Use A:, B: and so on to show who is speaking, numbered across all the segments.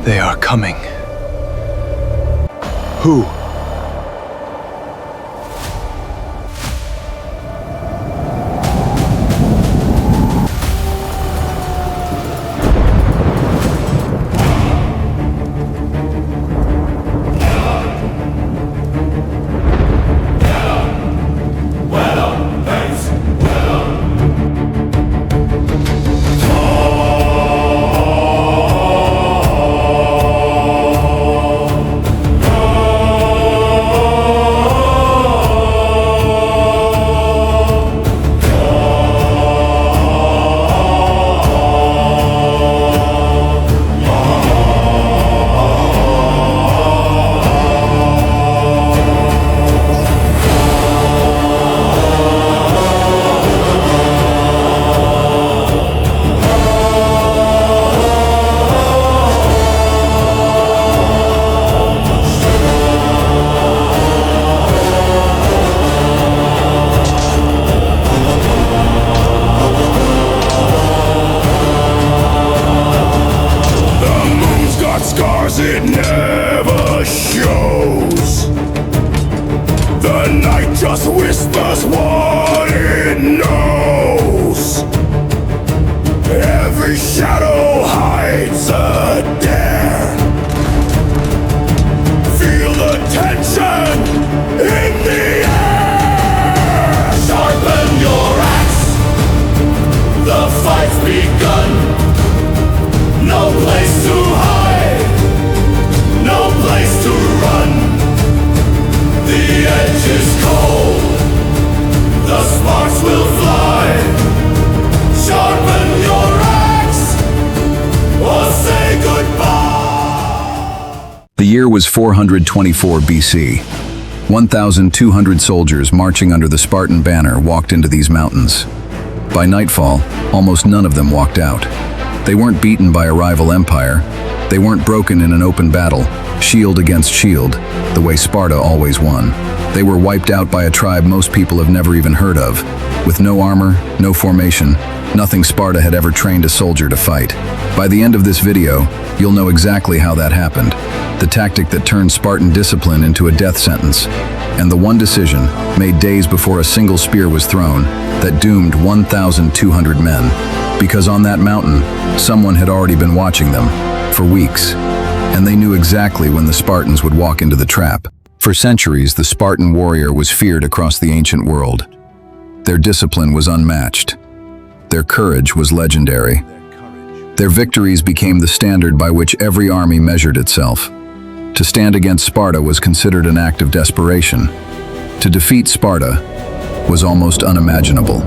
A: They are coming. Who?
B: It never shows. The night just whispers what it knows. Every shadow hides a dare. Feel the tension in the air. Sharpen your axe. The fight's begun. No place to hide. No place to run. The edge is cold. The sparks will fly. Sharpen your axe or say goodbye.
C: The year was 424 BC. 1,200 soldiers marching under the Spartan banner walked into these mountains. By nightfall, almost none of them walked out. They weren't beaten by a rival empire. They weren't broken in an open battle, shield against shield, the way Sparta always won. They were wiped out by a tribe most people have never even heard of. With no armor, no formation, nothing Sparta had ever trained a soldier to fight. By the end of this video, you'll know exactly how that happened. The tactic that turned Spartan discipline into a death sentence. And the one decision, made days before a single spear was thrown, that doomed 1,200 men. Because on that mountain, someone had already been watching them, for weeks. And they knew exactly when the Spartans would walk into the trap. For centuries, the Spartan warrior was feared across the ancient world. Their discipline was unmatched. Their courage was legendary. Their victories became the standard by which every army measured itself. To stand against Sparta was considered an act of desperation. To defeat Sparta was almost unimaginable.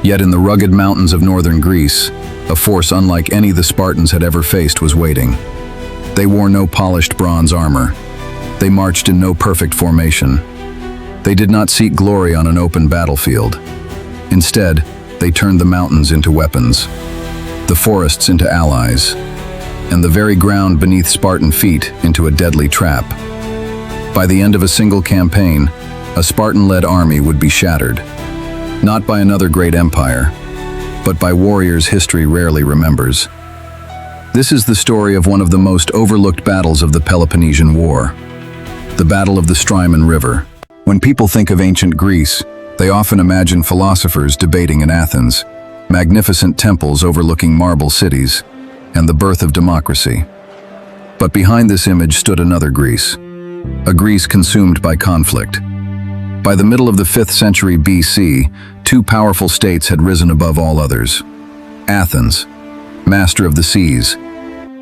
C: Yet in the rugged mountains of northern Greece, a force unlike any the Spartans had ever faced was waiting. They wore no polished bronze armor. They marched in no perfect formation. They did not seek glory on an open battlefield. Instead, they turned the mountains into weapons, the forests into allies, and the very ground beneath Spartan feet into a deadly trap. By the end of a single campaign, a Spartan-led army would be shattered, not by another great empire, but by warriors history rarely remembers. This is the story of one of the most overlooked battles of the Peloponnesian War, the Battle of the Strymon River. When people think of ancient Greece, they often imagine philosophers debating in Athens, magnificent temples overlooking marble cities, and the birth of democracy. But behind this image stood another Greece, a Greece consumed by conflict. By the middle of the 5th century BC, two powerful states had risen above all others. Athens, master of the seas.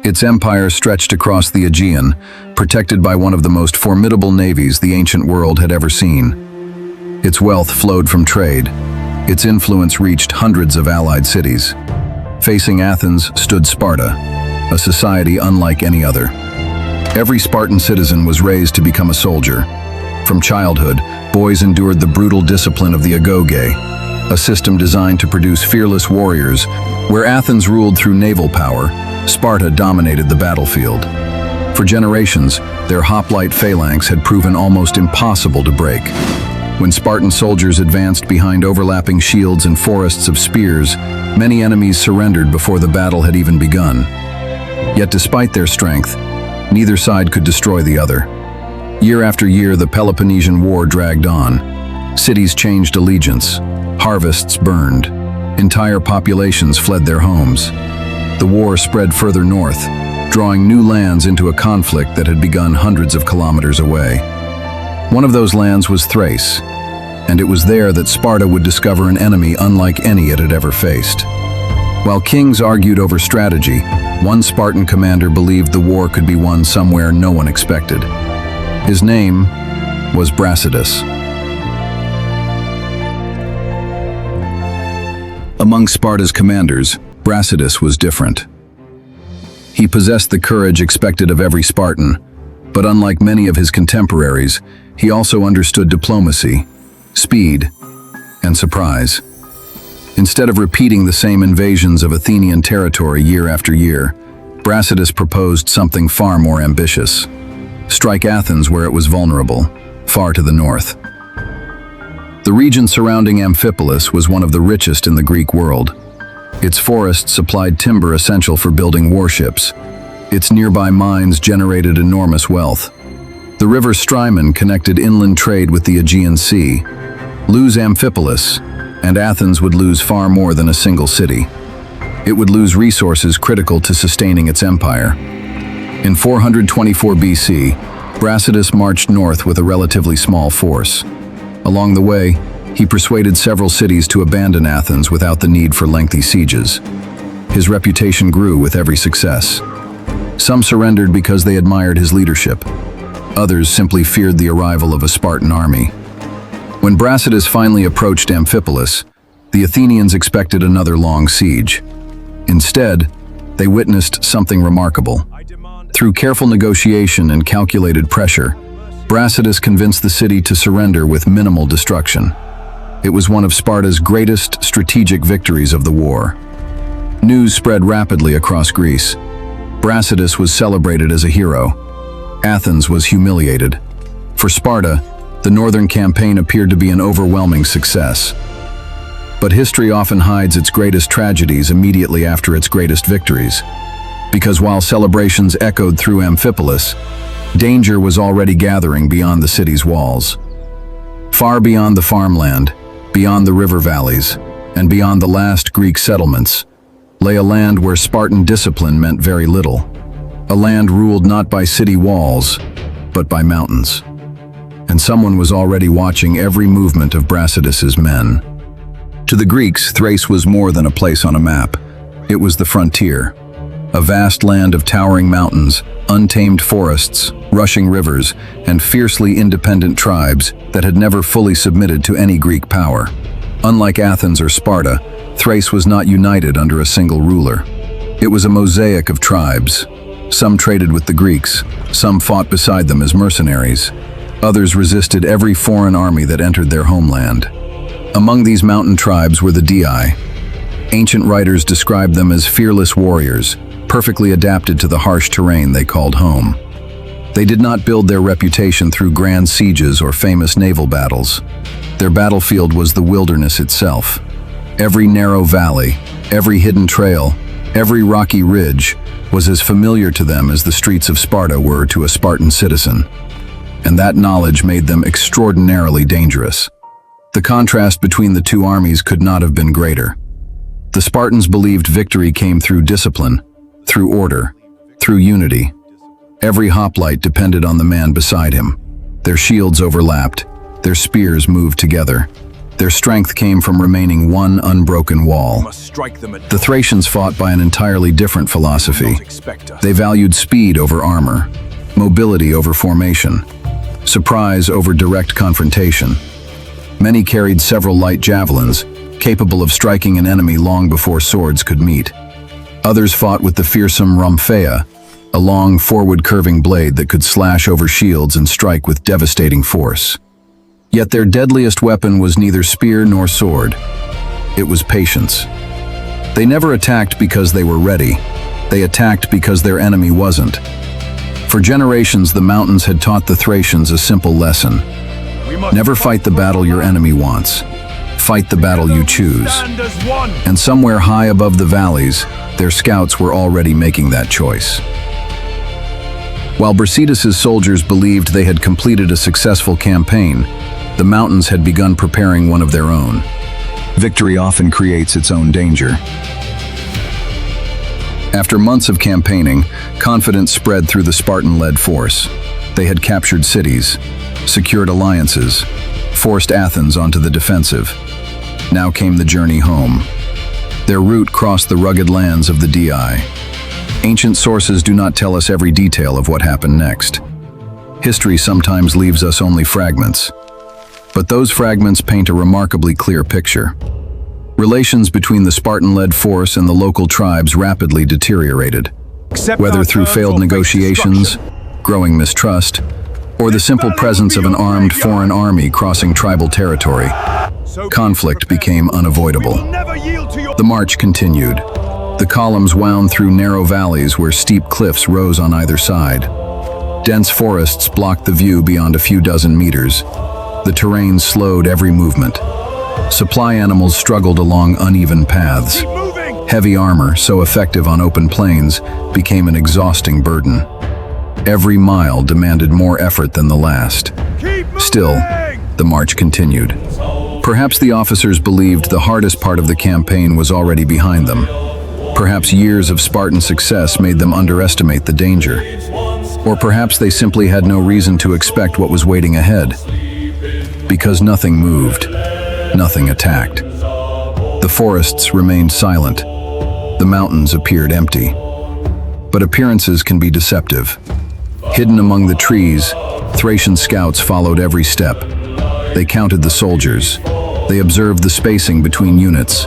C: Its empire stretched across the Aegean, protected by one of the most formidable navies the ancient world had ever seen. Its wealth flowed from trade. Its influence reached hundreds of allied cities. Facing Athens stood Sparta, a society unlike any other. Every Spartan citizen was raised to become a soldier. From childhood, boys endured the brutal discipline of the agoge, a system designed to produce fearless warriors. Where Athens ruled through naval power, Sparta dominated the battlefield. For generations, their hoplite phalanx had proven almost impossible to break. When Spartan soldiers advanced behind overlapping shields and forests of spears, many enemies surrendered before the battle had even begun. Yet despite their strength, neither side could destroy the other. Year after year, the Peloponnesian War dragged on. Cities changed allegiance, harvests burned, entire populations fled their homes. The war spread further north, drawing new lands into a conflict that had begun hundreds of kilometers away. One of those lands was Thrace, and it was there that Sparta would discover an enemy unlike any it had ever faced. While kings argued over strategy, one Spartan commander believed the war could be won somewhere no one expected. His name was Brasidas. Among Sparta's commanders, Brasidas was different. He possessed the courage expected of every Spartan, but unlike many of his contemporaries, he also understood diplomacy, speed, and surprise. Instead of repeating the same invasions of Athenian territory year after year, Brasidas proposed something far more ambitious. Strike Athens where it was vulnerable, far to the north. The region surrounding Amphipolis was one of the richest in the Greek world. Its forests supplied timber essential for building warships. Its nearby mines generated enormous wealth. The river Strymon connected inland trade with the Aegean Sea. Lose Amphipolis, and Athens would lose far more than a single city. It would lose resources critical to sustaining its empire. In 424 BC, Brasidas marched north with a relatively small force. Along the way, he persuaded several cities to abandon Athens without the need for lengthy sieges. His reputation grew with every success. Some surrendered because they admired his leadership. Others simply feared the arrival of a Spartan army. When Brasidas finally approached Amphipolis, the Athenians expected another long siege. Instead, they witnessed something remarkable. Through careful negotiation and calculated pressure, Brasidas convinced the city to surrender with minimal destruction. It was one of Sparta's greatest strategic victories of the war. News spread rapidly across Greece. Brasidas was celebrated as a hero. Athens was humiliated. For Sparta, the northern campaign appeared to be an overwhelming success. But history often hides its greatest tragedies immediately after its greatest victories. Because while celebrations echoed through Amphipolis, danger was already gathering beyond the city's walls. Far beyond the farmland, beyond the river valleys, and beyond the last Greek settlements, lay a land where Spartan discipline meant very little. A land ruled not by city walls, but by mountains. And someone was already watching every movement of Brasidas's men. To the Greeks, Thrace was more than a place on a map. It was the frontier. A vast land of towering mountains, untamed forests, rushing rivers, and fiercely independent tribes that had never fully submitted to any Greek power. Unlike Athens or Sparta, Thrace was not united under a single ruler. It was a mosaic of tribes. Some traded with the Greeks, some fought beside them as mercenaries. Others resisted every foreign army that entered their homeland. Among these mountain tribes were the Dii. Ancient writers described them as fearless warriors, perfectly adapted to the harsh terrain they called home. They did not build their reputation through grand sieges or famous naval battles. Their battlefield was the wilderness itself. Every narrow valley, every hidden trail, every rocky ridge was as familiar to them as the streets of Sparta were to a Spartan citizen. And that knowledge made them extraordinarily dangerous. The contrast between the two armies could not have been greater. The Spartans believed victory came through discipline, through order, through unity. Every hoplite depended on the man beside him. Their shields overlapped, their spears moved together. Their strength came from remaining one unbroken wall. The Thracians fought by an entirely different philosophy. They valued speed over armor, mobility over formation, surprise over direct confrontation. Many carried several light javelins, capable of striking an enemy long before swords could meet. Others fought with the fearsome rhomphaia, a long, forward-curving blade that could slash over shields and strike with devastating force. Yet their deadliest weapon was neither spear nor sword. It was patience. They never attacked because they were ready. They attacked because their enemy wasn't. For generations, the mountains had taught the Thracians a simple lesson. Never fight the battle your enemy wants. Fight the battle you choose. And somewhere high above the valleys, Their scouts were already making that choice. While Brasidas' soldiers believed they had completed a successful campaign, the mountains had begun preparing one of their own. Victory often creates its own danger. After months of campaigning, confidence spread through the Spartan-led force. They had captured cities, secured alliances, forced Athens onto the defensive. Now came the journey home. Their route crossed the rugged lands of the Dii. Ancient sources do not tell us every detail of what happened next. History sometimes leaves us only fragments. But those fragments paint a remarkably clear picture. Relations between the Spartan-led force and the local tribes rapidly deteriorated. Whether through failed negotiations, growing mistrust, or the simple presence of an armed foreign army crossing tribal territory, conflict became unavoidable. The march continued. The columns wound through narrow valleys where steep cliffs rose on either side. Dense forests blocked the view beyond a few dozen meters. The terrain slowed every movement. Supply animals struggled along uneven paths. Heavy armor, so effective on open plains, became an exhausting burden. Every mile demanded more effort than the last. Still, the march continued. Perhaps the officers believed the hardest part of the campaign was already behind them. Perhaps years of Spartan success made them underestimate the danger. Or perhaps they simply had no reason to expect what was waiting ahead. Because nothing moved, nothing attacked. The forests remained silent. The mountains appeared empty. But appearances can be deceptive. Hidden among the trees, Thracian scouts followed every step. They counted the soldiers. They observed the spacing between units.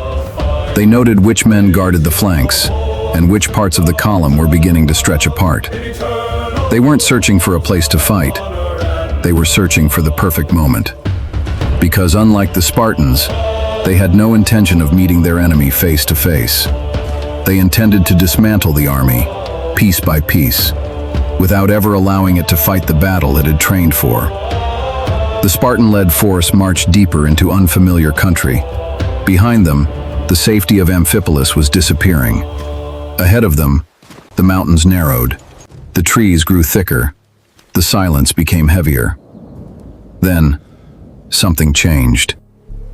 C: They noted which men guarded the flanks, and which parts of the column were beginning to stretch apart. They weren't searching for a place to fight. They were searching for the perfect moment. Because unlike the Spartans, they had no intention of meeting their enemy face to face. They intended to dismantle the army, piece by piece, without ever allowing it to fight the battle it had trained for. The Spartan-led force marched deeper into unfamiliar country. Behind them, the safety of Amphipolis was disappearing. Ahead of them, the mountains narrowed. The trees grew thicker. The silence became heavier. Then, something changed.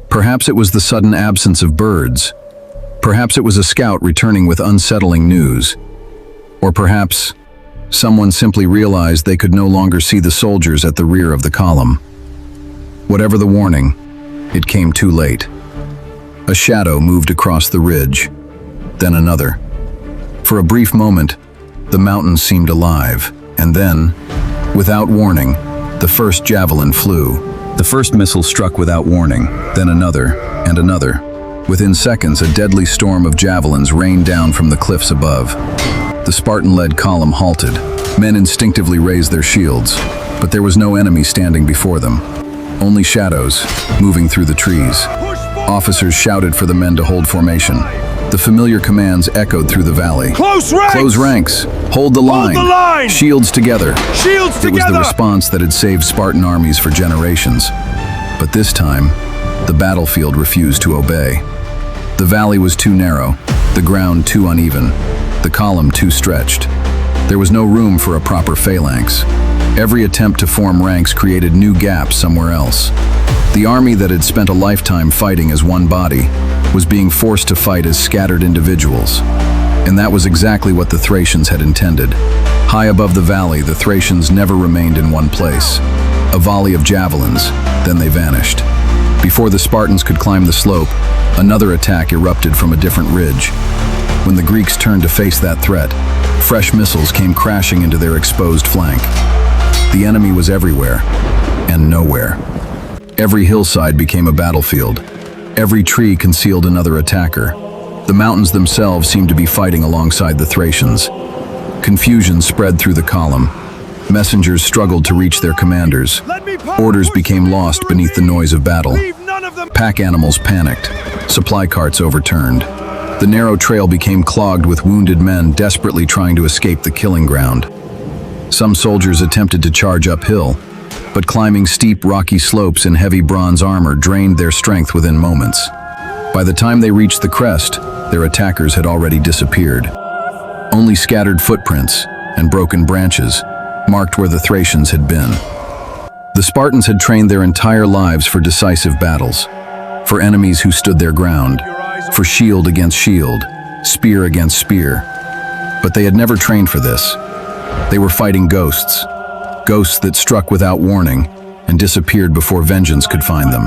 C: Perhaps it was the sudden absence of birds. Perhaps it was a scout returning with unsettling news. Or perhaps someone simply realized they could no longer see the soldiers at the rear of the column. Whatever the warning, it came too late. A shadow moved across the ridge, then another. For a brief moment, the mountains seemed alive, and then, without warning, the first javelin flew. The first missile struck without warning, then another, and another. Within seconds, a deadly storm of javelins rained down from the cliffs above. The Spartan-led column halted. Men instinctively raised their shields, but there was no enemy standing before them. Only shadows, moving through the trees. Officers shouted for the men to hold formation. The familiar commands echoed through the valley.
A: Close ranks!
C: Close ranks! Hold the line!
A: Hold the line!
C: Shields together!
A: Shields together!
C: It was the response that had saved Spartan armies for generations. But this time, the battlefield refused to obey. The valley was too narrow, the ground too uneven, the column too stretched. There was no room for a proper phalanx. Every attempt to form ranks created new gaps somewhere else. The army that had spent a lifetime fighting as one body was being forced to fight as scattered individuals. And that was exactly what the Thracians had intended. High above the valley, the Thracians never remained in one place. A volley of javelins, then they vanished. Before the Spartans could climb the slope, another attack erupted from a different ridge. When the Greeks turned to face that threat, fresh missiles came crashing into their exposed flank. The enemy was everywhere, and nowhere. Every hillside became a battlefield. Every tree concealed another attacker. The mountains themselves seemed to be fighting alongside the Thracians. Confusion spread through the column. Messengers struggled to reach their commanders. Orders became lost beneath the noise of battle. Pack animals panicked. Supply carts overturned. The narrow trail became clogged with wounded men desperately trying to escape the killing ground. Some soldiers attempted to charge uphill, but climbing steep rocky slopes in heavy bronze armor drained their strength within moments. By the time they reached the crest, their attackers had already disappeared. Only scattered footprints and broken branches marked where the Thracians had been. The Spartans had trained their entire lives for decisive battles, for enemies who stood their ground, for shield against shield, spear against spear. But they had never trained for this. They were fighting ghosts, ghosts that struck without warning and disappeared before vengeance could find them.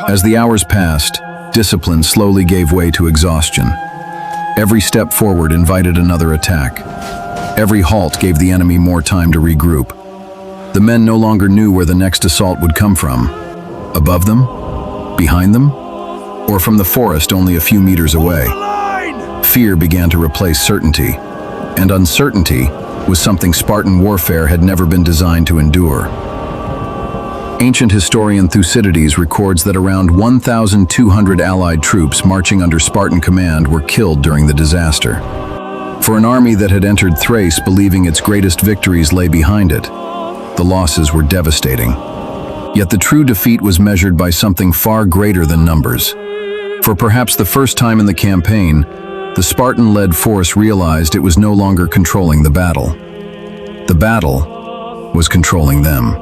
C: As the hours passed, discipline slowly gave way to exhaustion. Every step forward invited another attack. Every halt gave the enemy more time to regroup. The men no longer knew where the next assault would come from. Above them? Behind them? Or from the forest only a few meters away? Fear began to replace certainty, and uncertainty was something Spartan warfare had never been designed to endure. Ancient historian Thucydides records that around 1,200 allied troops marching under Spartan command were killed during the disaster. For an army that had entered Thrace believing its greatest victories lay behind it, the losses were devastating. Yet the true defeat was measured by something far greater than numbers. For perhaps the first time in the campaign, the Spartan-led force realized it was no longer controlling the battle. The battle was controlling them.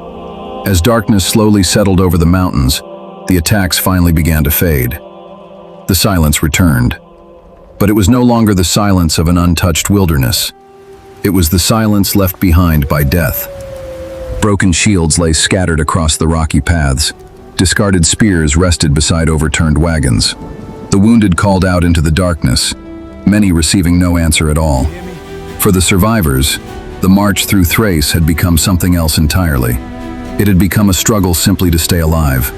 C: As darkness slowly settled over the mountains, the attacks finally began to fade. The silence returned. But it was no longer the silence of an untouched wilderness. It was the silence left behind by death. Broken shields lay scattered across the rocky paths. Discarded spears rested beside overturned wagons. The wounded called out into the darkness, many receiving no answer at all. For the survivors, the march through Thrace had become something else entirely. It had become a struggle simply to stay alive.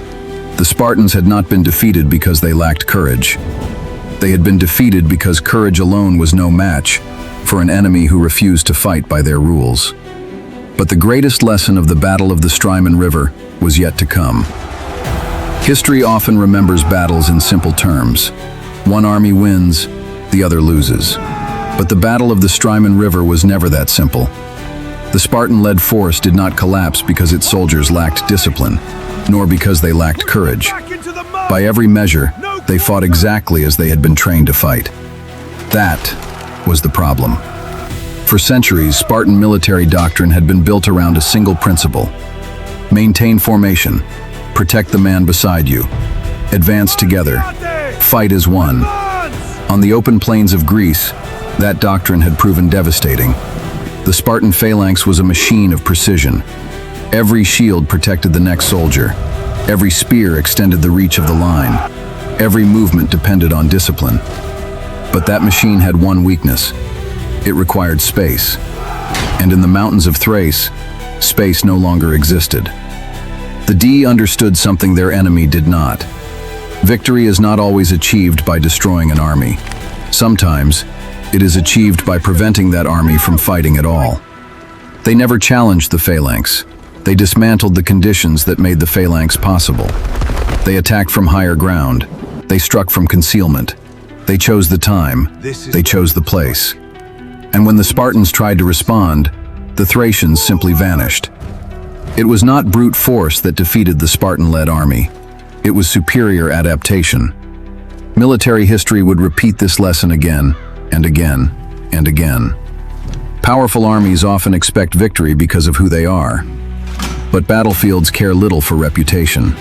C: The Spartans had not been defeated because they lacked courage. They had been defeated because courage alone was no match for an enemy who refused to fight by their rules. But the greatest lesson of the Battle of the Strymon River was yet to come. History often remembers battles in simple terms. One army wins, the other loses. But the Battle of the Strymon River was never that simple. The Spartan-led force did not collapse because its soldiers lacked discipline, nor because they lacked courage. By every measure, they fought exactly as they had been trained to fight. That was the problem. For centuries, Spartan military doctrine had been built around a single principle: maintain formation, protect the man beside you, advance together, fight as one. On the open plains of Greece, that doctrine had proven devastating. The Spartan phalanx was a machine of precision. Every shield protected the next soldier. Every spear extended the reach of the line. Every movement depended on discipline. But that machine had one weakness. It required space. And in the mountains of Thrace, space no longer existed. The Dii understood something their enemy did not. Victory is not always achieved by destroying an army. Sometimes, it is achieved by preventing that army from fighting at all. They never challenged the phalanx. They dismantled the conditions that made the phalanx possible. They attacked from higher ground. They struck from concealment. They chose the time. They chose the place. And when the Spartans tried to respond, the Thracians simply vanished. It was not brute force that defeated the Spartan-led army. It was superior adaptation. Military history would repeat this lesson again and again and again. Powerful armies often expect victory because of who they are. But battlefields care little for reputation.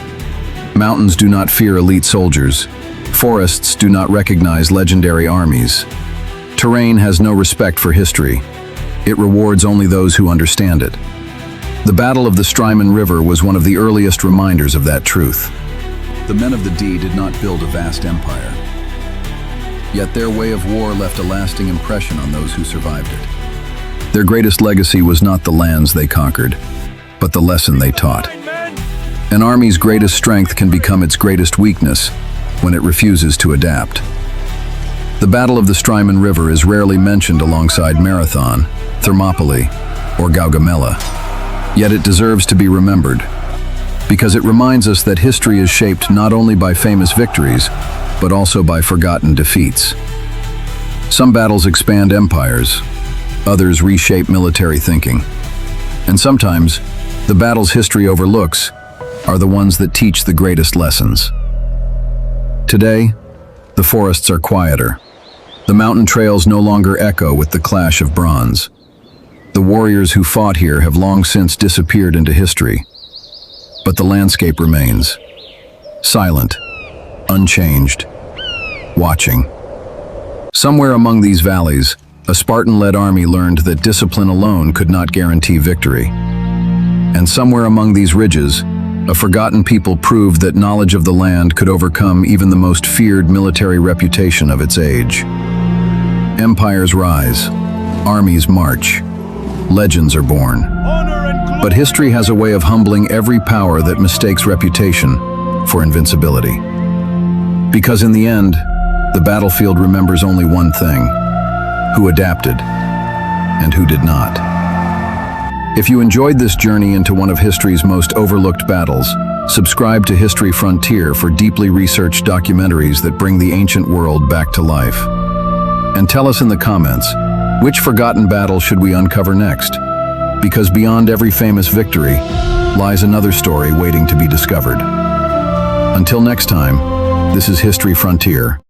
C: Mountains do not fear elite soldiers. Forests do not recognize legendary armies. Terrain has no respect for history. It rewards only those who understand it. The Battle of the Strymon River was one of the earliest reminders of that truth. The men of the Dii did not build a vast empire. Yet their way of war left a lasting impression on those who survived it. Their greatest legacy was not the lands they conquered, but the lesson they taught. An army's greatest strength can become its greatest weakness when it refuses to adapt. The Battle of the Strymon River is rarely mentioned alongside Marathon, Thermopylae, or Gaugamela. Yet it deserves to be remembered, because it reminds us that history is shaped not only by famous victories, but also by forgotten defeats. Some battles expand empires, others reshape military thinking. And sometimes, the battles history overlooks are the ones that teach the greatest lessons. Today, The forests are quieter. The mountain trails no longer echo with the clash of bronze. The warriors who fought here have long since disappeared into history. But the landscape remains. Silent, unchanged, watching. Somewhere among these valleys, a Spartan-led army learned that discipline alone could not guarantee victory. And somewhere among these ridges, a forgotten people proved that knowledge of the land could overcome even the most feared military reputation of its age. Empires rise, armies march, legends are born. But history has a way of humbling every power that mistakes reputation for invincibility. Because in the end, the battlefield remembers only one thing: who adapted and who did not. If you enjoyed this journey into one of history's most overlooked battles, subscribe to History Frontier for deeply researched documentaries that bring the ancient world back to life. And tell us in the comments, which forgotten battle should we uncover next? Because beyond every famous victory lies another story waiting to be discovered. Until next time, this is History Frontier.